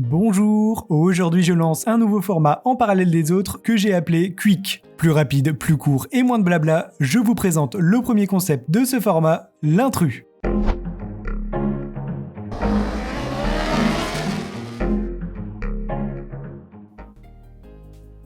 Bonjour, aujourd'hui je lance un nouveau format en parallèle des autres que j'ai appelé Quick. Plus rapide, plus court et moins de blabla, je vous présente le premier concept de ce format, l'intrus.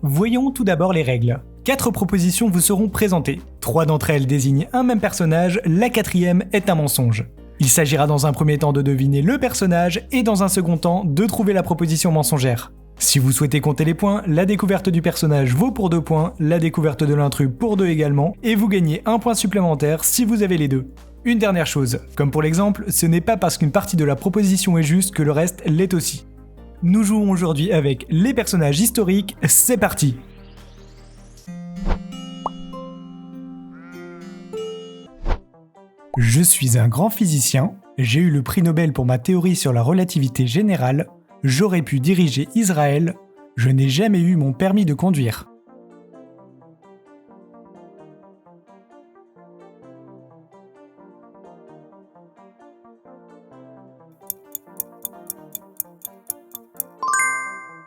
Voyons tout d'abord les règles. 4 propositions vous seront présentées. 3 d'entre elles désignent un même personnage, la 4e est un mensonge. Il s'agira dans un premier temps de deviner le personnage et dans un second temps de trouver la proposition mensongère. Si vous souhaitez compter les points, la découverte du personnage vaut pour 2 points, la découverte de l'intrus pour 2 également, et vous gagnez 1 point supplémentaire si vous avez les deux. Une dernière chose, comme pour l'exemple, ce n'est pas parce qu'une partie de la proposition est juste que le reste l'est aussi. Nous jouons aujourd'hui avec les personnages historiques, c'est parti! Je suis un grand physicien, j'ai eu le prix Nobel pour ma théorie sur la relativité générale, j'aurais pu diriger Israël, je n'ai jamais eu mon permis de conduire.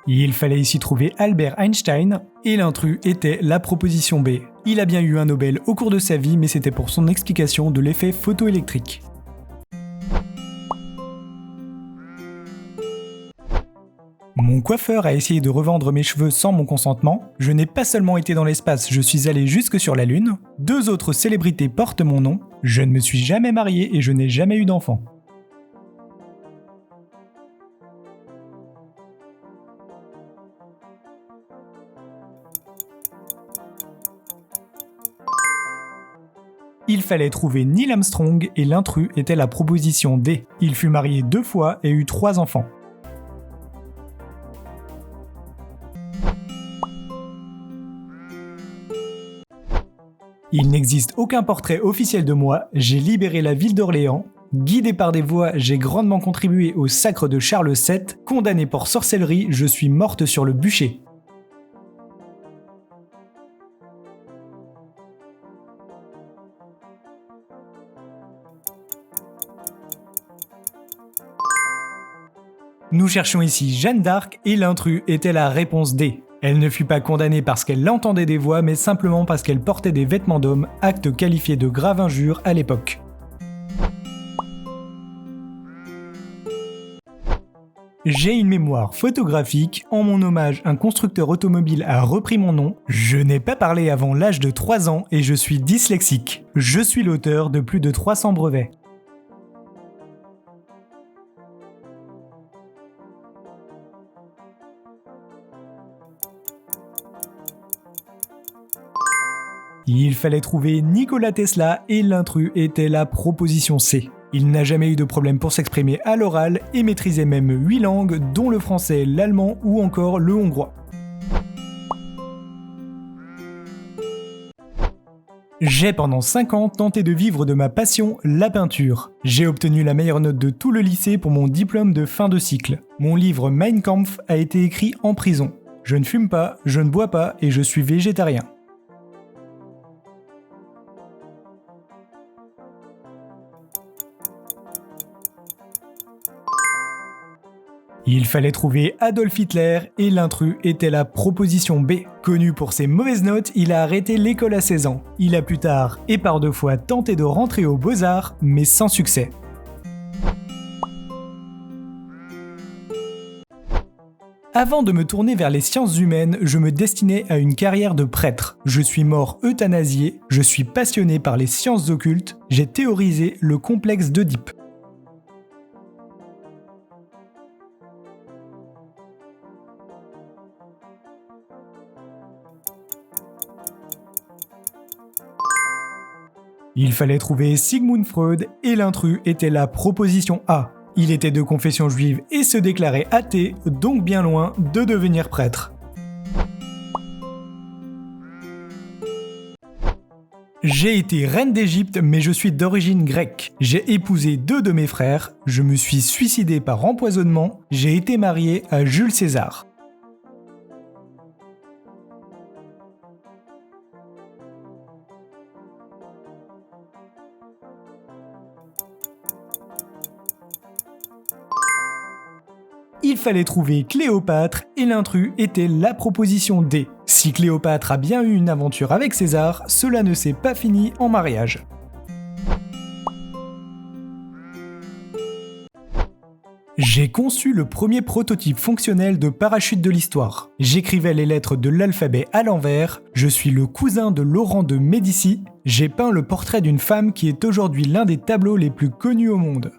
Il fallait ici trouver Albert Einstein, et l'intrus était la proposition B. Il a bien eu un Nobel au cours de sa vie, mais c'était pour son explication de l'effet photoélectrique. Mon coiffeur a essayé de revendre mes cheveux sans mon consentement. Je n'ai pas seulement été dans l'espace, je suis allé jusque sur la Lune. 2 autres célébrités portent mon nom. Je ne me suis jamais marié et je n'ai jamais eu d'enfant. Il fallait trouver Neil Armstrong et l'intrus était la proposition D. Il fut marié 2 fois et eut 3 enfants. Il n'existe aucun portrait officiel de moi, j'ai libéré la ville d'Orléans. Guidé par des voix, j'ai grandement contribué au sacre de Charles VII. Condamné pour sorcellerie, je suis morte sur le bûcher. Nous cherchions ici Jeanne d'Arc et l'intrus était la réponse D. Elle ne fut pas condamnée parce qu'elle entendait des voix, mais simplement parce qu'elle portait des vêtements d'homme, acte qualifié de grave injure à l'époque. J'ai une mémoire photographique, en mon hommage un constructeur automobile a repris mon nom, je n'ai pas parlé avant l'âge de 3 ans et je suis dyslexique. Je suis l'auteur de plus de 300 brevets. Il fallait trouver Nikola Tesla et l'intrus était la proposition C. Il n'a jamais eu de problème pour s'exprimer à l'oral et maîtrisait même 8 langues dont le français, l'allemand ou encore le hongrois. J'ai pendant 5 ans tenté de vivre de ma passion, la peinture. J'ai obtenu la meilleure note de tout le lycée pour mon diplôme de fin de cycle. Mon livre Mein Kampf a été écrit en prison. Je ne fume pas, je ne bois pas et je suis végétarien. Il fallait trouver Adolf Hitler et l'intrus était la proposition B. Connu pour ses mauvaises notes, il a arrêté l'école à 16 ans. Il a plus tard, et par 2 fois, tenté de rentrer aux Beaux-Arts, mais sans succès. Avant de me tourner vers les sciences humaines, je me destinais à une carrière de prêtre. Je suis mort euthanasié, je suis passionné par les sciences occultes, j'ai théorisé le complexe d'Œdipe. Il fallait trouver Sigmund Freud et l'intrus était la proposition A. Il était de confession juive et se déclarait athée, donc bien loin de devenir prêtre. J'ai été reine d'Égypte mais je suis d'origine grecque. J'ai épousé 2 de mes frères, je me suis suicidé par empoisonnement, j'ai été marié à Jules César. il fallait trouver Cléopâtre et l'intrus était la proposition D. Si Cléopâtre a bien eu une aventure avec César, cela ne s'est pas fini en mariage. J'ai conçu le premier prototype fonctionnel de parachute de l'histoire. J'écrivais les lettres de l'alphabet à l'envers, je suis le cousin de Laurent de Médicis, j'ai peint le portrait d'une femme qui est aujourd'hui l'un des tableaux les plus connus au monde.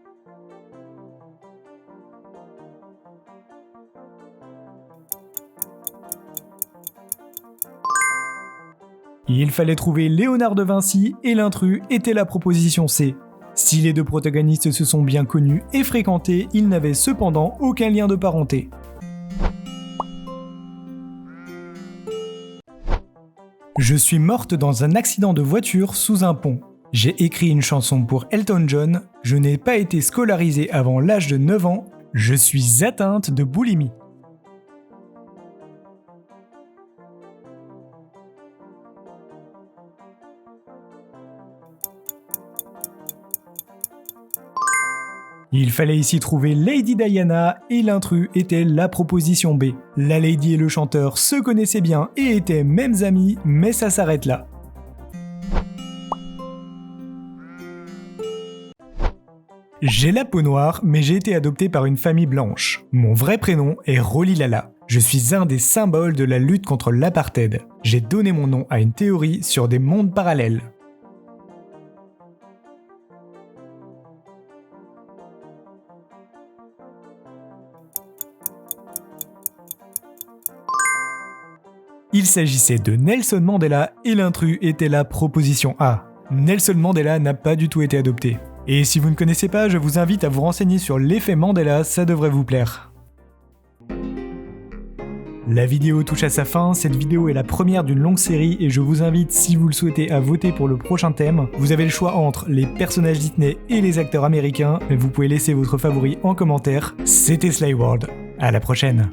Il fallait trouver Léonard de Vinci et l'intrus était la proposition C. Si les deux protagonistes se sont bien connus et fréquentés, ils n'avaient cependant aucun lien de parenté. Je suis morte dans un accident de voiture sous un pont. J'ai écrit une chanson pour Elton John, je n'ai pas été scolarisée avant l'âge de 9 ans, je suis atteinte de boulimie. Il fallait ici trouver Lady Diana et l'intrus était la proposition B. La Lady et le chanteur se connaissaient bien et étaient mêmes amis, mais ça s'arrête là. J'ai la peau noire, mais j'ai été adopté par une famille blanche. Mon vrai prénom est Rolly Lala. Je suis un des symboles de la lutte contre l'apartheid. J'ai donné mon nom à une théorie sur des mondes parallèles. Il s'agissait de Nelson Mandela et l'intrus était la proposition A. Nelson Mandela n'a pas du tout été adopté. Et si vous ne connaissez pas, je vous invite à vous renseigner sur l'effet Mandela, ça devrait vous plaire. La vidéo touche à sa fin, cette vidéo est la première d'une longue série et je vous invite, si vous le souhaitez, à voter pour le prochain thème. Vous avez le choix entre les personnages Disney et les acteurs américains, mais vous pouvez laisser votre favori en commentaire. C'était Sly World, à la prochaine.